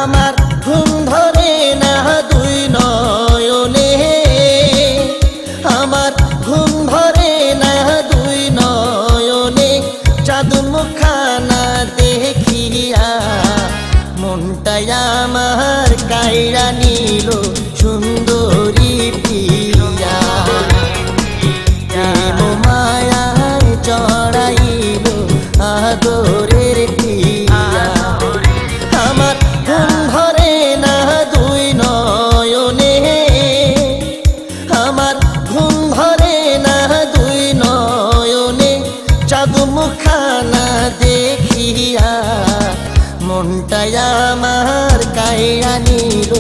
আমার ঘুম ধরে না দুই নয়নে, আমার ঘুম ধরে না দুই নয়নে, চাঁদ মুখানা দেখিয়া মনটাই আমার কাইরা নিল সুন্দরী প্রিয়া। প্রেম মায়ায় চড়াইল আদরের প্রিয়া। আমার ঘুম ধরে না দুই নয়নে, আমার ঘুম ধরে না দুই নয়নে, চাঁদ মুখানা দেখিয়া মনটাই আমার কাইরা নিল